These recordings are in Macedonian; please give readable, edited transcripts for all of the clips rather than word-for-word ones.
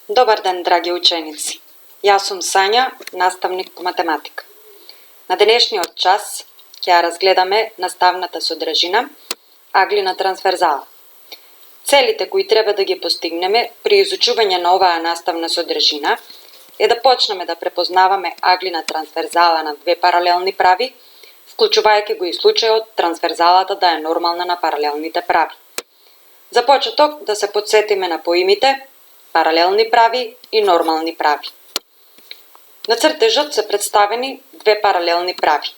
Dobar dan, драги ученици! Јас сум Сања, наставник по математика. На денешниот час ќе ја разгледаме наставната содржина аглина трансверзала. Целите кои треба да ги постигнеме при изучување на оваа наставна содржина е да почнеме да препознаваме аглина трансверзала на две паралелни прави, вклучувајќи го и случајот трансверзалата да е нормална на паралелните прави. За почеток да се потсетиме на поимите паралелни прави и нормални прави. На цртежот се представени две паралелни прави.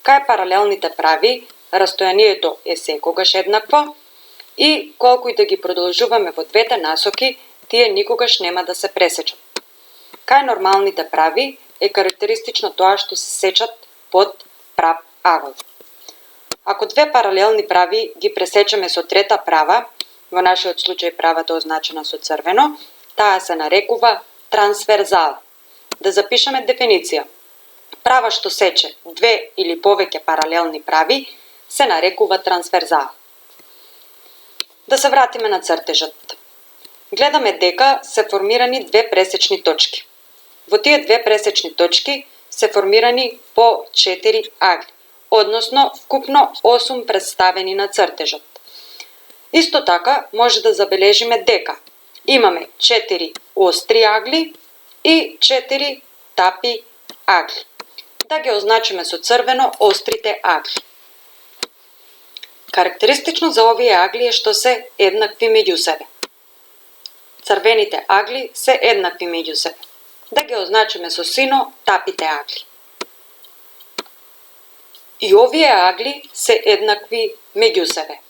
Кај паралелните прави, растојанието е секогаш еднакво и колку и да ги продолжуваме во двете насоки, тие никогаш нема да се пресечат. Кај нормалните прави е карактеристично тоа што се сечат под прав агол. Ако две паралелни прави ги пресечеме со трета права, во нашиот случај правата означена со црвено, таа се нарекува трансверзала. Да запишеме дефиниција. Права што сече две или повеќе паралелни прави се нарекува трансверзала. Да се вратиме на цртежот. Гледаме дека се формирани две пресечни точки. Во тие две пресечни точки се формирани по 4 агли, односно вкупно 8 представени на цртежот. Исто така може да забележиме дека имаме 4 остри агли и 4 тапи агли. Да ги означиме со црвено острите агли. Карактеристично за овие агли е што се еднакви меѓу себе. Црвените агли се еднакви меѓу себе. Да ги означиме со сино тапите агли. И овие агли се еднакви меѓу себе.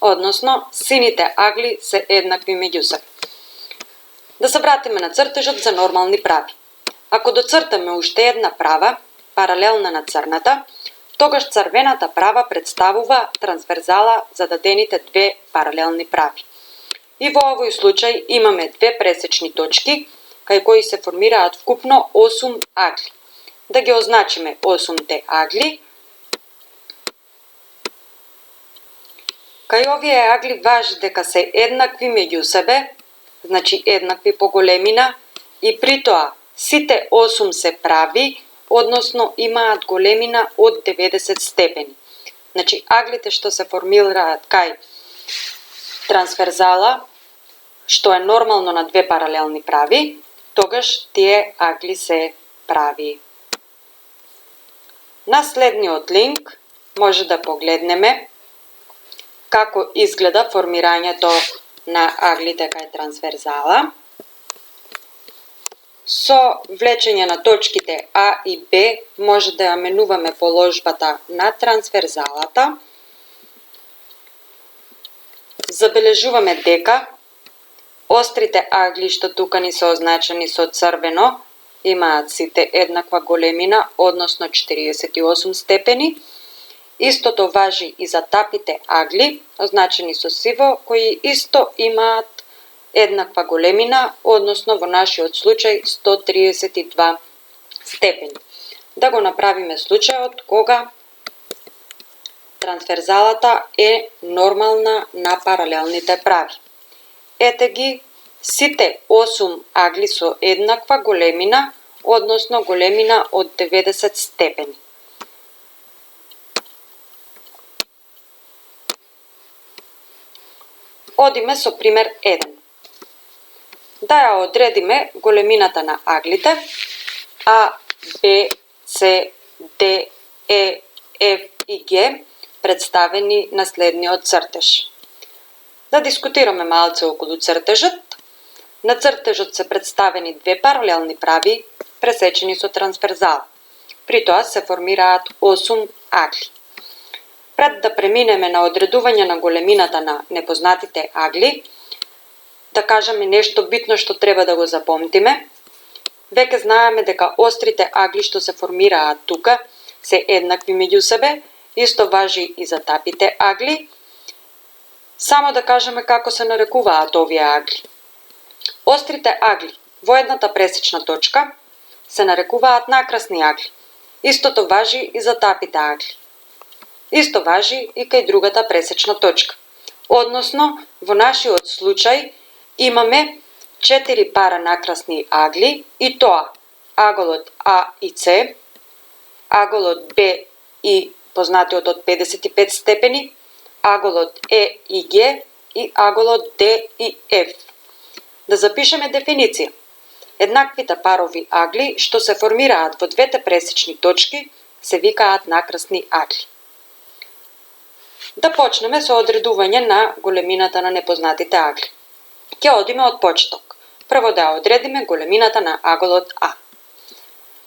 Односно, сините агли се еднакви меѓу себе. Да се вратиме на цртежот за нормални прави. Ако доцртаме уште една права, паралелна на црната, тогаш црвената права представува трансверзала за дадените две паралелни прави. И во овој случај имаме две пресечни точки, кај кои се формираат вкупно 8 агли. Да ги означиме 8-те агли. Кај овие агли важи дека се еднакви меѓу себе, значи еднакви по големина, и при тоа сите 8 се прави, односно имаат големина од 90 степени. Значи аглите што се формираат кај трансверзала, што е нормално на две паралелни прави, тогаш тие агли се прави. На следниот линк може да погледнеме како изгледа формирањето на аглите кај трансверзала. Со влечење на точките А и Б може да ја менуваме положбата на трансверзалата. Забележуваме дека острите агли што тука ни се означени со црвено имаат сите еднаква големина, односно 48 степени. Истото важи и за тапите агли, означени со сиво, кои исто имаат еднаква големина, односно во нашиот случај 132 степени. Да го направиме случајот кога трансверзалата е нормална на паралелните прави. Ете ги сите 8 агли со еднаква големина, односно големина од 90 степени. Одиме со пример 1. Да ја одредиме големината на аглите А, Б, С, Д, Е, Ф и Г представени на следниот цртеж. Да дискутираме малце околу цртежот. На цртежот се представени две паралелни прави, пресечени со трансверзала. При тоа се формираат 8 агли. Пред да преминеме на одредување на големината на непознатите агли, да кажеме нешто битно што треба да го запомтиме. Веќе знаеме дека острите агли што се формираат тука се еднакви меѓу себе, исто важи и за тапите агли. Само да кажеме како се нарекуваат овие агли. Острите агли во едната пресечна точка се нарекуваат накрасни агли. Истото важи и за тапите агли. Исто важи и кај другата пресечна точка. Односно, во нашиот случај имаме 4 пара накрасни агли, и тоа аголот А и С, аголот Б и познатиот од 55 степени, аголот Е и Г и аголот Д и Ф. Да запишеме дефиниција. Еднаквите парови агли што се формираат во двете пресечни точки се викаат накрасни агли. Да почнеме со одредување на големината на непознатите агли. Ќе одиме од почеток. Прво да одредиме големината на аголот А.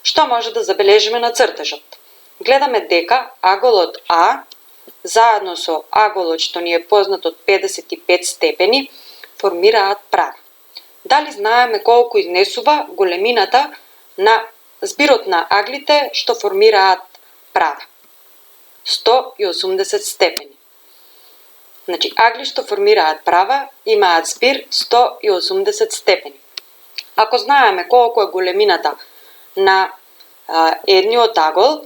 Што може да забележиме на цртежот? Гледаме дека аголот А заедно со аголот што ни е познат од 55 степени формираат права. Дали знаеме колку изнесува големината на збирот на аглите што формираат права? 180 степени. Значи, агли што формираат права имаат збир 180 степени. Ако знаеме колку е големината на едниот агол,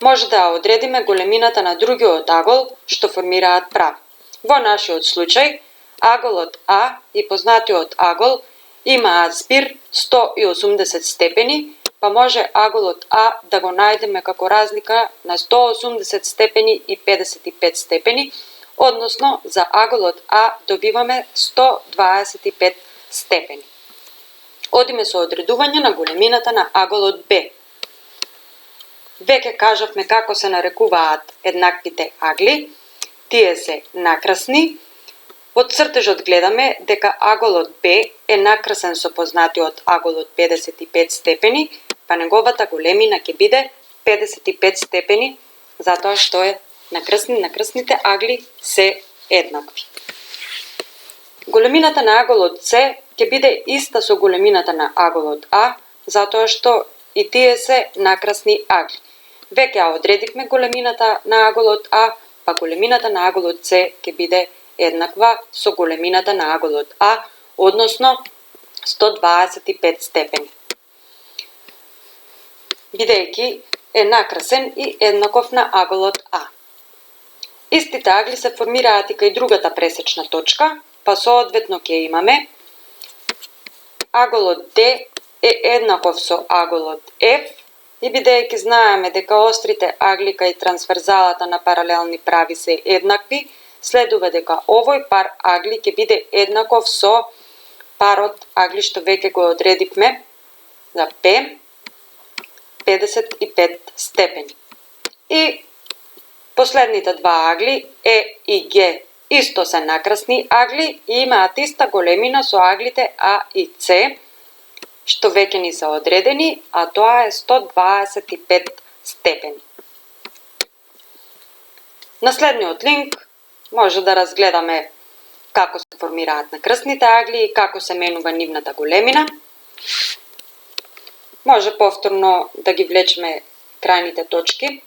може да одредиме големината на другиот агол што формираат права. Во нашиот случај, аголот А и познатиот агол имаат збир 180 степени, па може аголот А да го најдеме како разлика на 180 степени и 55 степени, односно за аголот А добиваме 125 степени. Одиме со одредување на големината на аголот Б. Веќе кажавме како се нарекуваат еднаквите агли, тие се накрасни. Од цртежот гледаме дека аголот Б е накрасен со познатиот аголот 55 степени, па неговата големина ќе биде 55 степени, затоа што е накрасните агли се еднакви. Големината на аголот С ќе биде иста со големината на аголот А, затоа што и тие се накрасни агли. Веќе ја одредивме големината на аголот А, па големината на аголот С ќе биде еднаква со големината на аголот А, односно 125 степени. Бидејќи е накрасен и еднаков на аголот А. Истите агли се формираат и кај другата пресечна точка, па соодветно ќе имаме аголот Д е еднаков со аголот Ф, и бидејќи знаеме дека острите агли кај трансверзалата на паралелни прави се еднакви, следува дека овој пар агли ќе биде еднаков со парот агли што веќе го одредивме за П, 55 степени. И последните два агли, Е и Г, исто се накрасни агли и имаат иста големина со аглите А и С, што веќе ни се одредени, а тоа е 125 степени. На следниот линк може да разгледаме како се формираат накрасните агли и како се менува нивната големина. Може повторно да ги влечеме крајните точки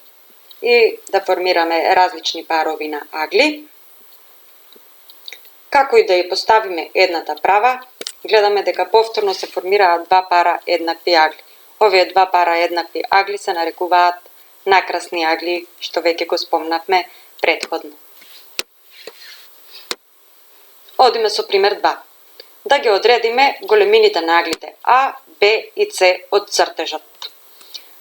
и да формираме различни парови на агли. Како и да ја поставиме едната права, гледаме дека повторно се формираат два пара еднакви агли. Овие два пара еднакви агли се нарекуваат накрасни агли, што веќе го спомнавме претходно. Одиме со пример 2. Да ги одредиме големините на аглите А, Б и С од цртежот.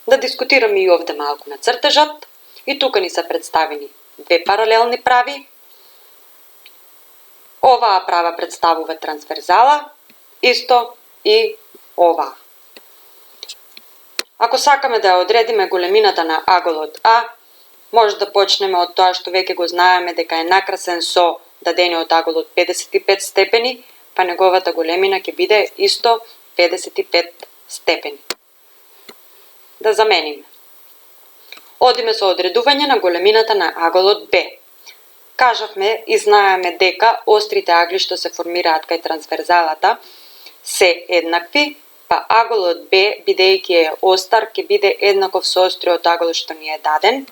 Да дискутираме и овде малку на цртежот. И тука ни се представени две паралелни прави. Оваа права представува трансверзала, исто и оваа. Ако сакаме да ја одредиме големината на аголот А, може да почнеме од тоа што веќе го знаеме дека е накрасен со дадениот аголот 55 степени, па неговата големина ќе биде исто 55 степени. Да замениме. Одиме со одредување на големината на аголот Б. Кажавме и знаеме дека острите агли што се формираат кај трансверзалата се еднакви, па аголот Б, бидејќи е остар, ќе биде еднаков со остриот агол што ни е даден,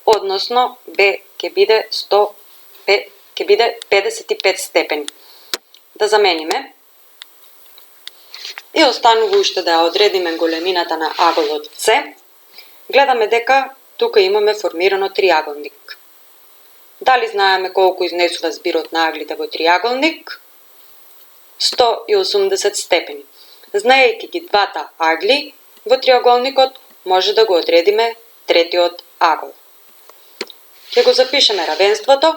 односно Б ќе биде 55 степени. Да замениме. И останува уште да ја одредиме големината на аголот С. Гледаме дека тука имаме формирано триаголник. Дали знаеме колку изнесува збирот на аглите во триаголник? 180 степени. Знаејќи ги двата агли во триаголникот, може да го одредиме третиот агол. Ќе го запишеме равенството.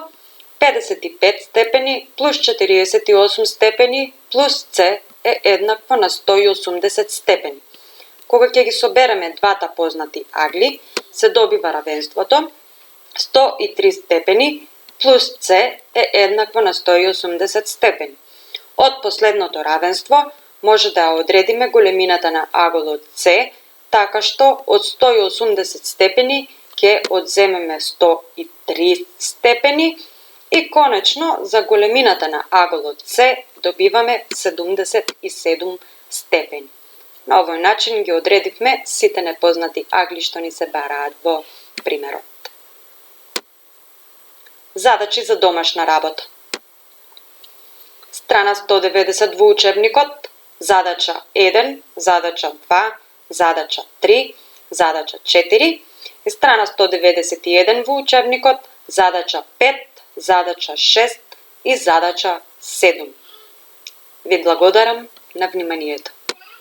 55 степени плюс 48 степени плюс С е еднакво на 180 степени. Кога ќе ги собереме двата познати агли, се добива равенството 103 степени плюс С е еднакво на 180 степени. Од последното равенство може да ја одредиме големината на аголот С, така што од 180 степени ќе одземеме 103 степени и конечно за големината на аголот С добиваме 77 степени. На овој начин ги одредивме сите непознати агли што ни се бараат во примерот. Задачи за домашна работа. Страна 190 во учебникот, задача 1, задача 2, задача 3, задача 4 и страна 191 во учебникот, задача 5, задача 6 и задача 7. Ви благодарам на вниманието.